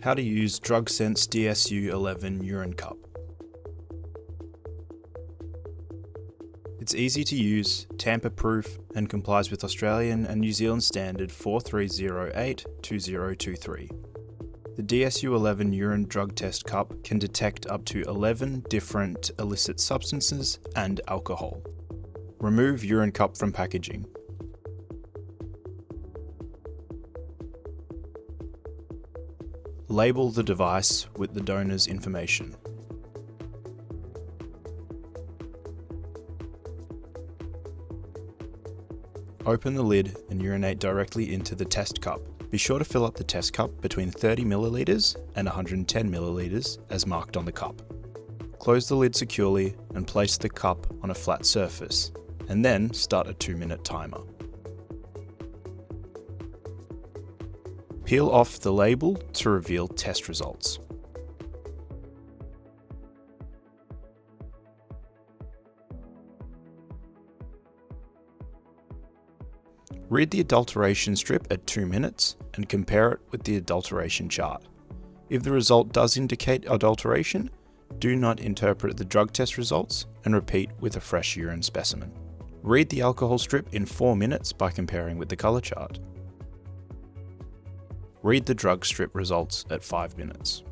How to use DrugSense DSU11 urine cup. It's easy to use, tamper-proof, and complies with Australian and New Zealand standard 4308-2023. The DSU11 urine drug test cup can detect up to 11 different illicit substances and alcohol. Remove urine cup from packaging. Label the device with the donor's information. Open the lid and urinate directly into the test cup. Be sure to fill up the test cup between 30 milliliters and 110 milliliters as marked on the cup. Close the lid securely and place the cup on a flat surface, and then start a 2-minute timer. Peel off the label to reveal test results. Read the adulteration strip at 2 minutes and compare it with the adulteration chart. If the result does indicate adulteration, do not interpret the drug test results and repeat with a fresh urine specimen. Read the alcohol strip in 4 minutes by comparing with the colour chart. Read the drug strip results at 5 minutes.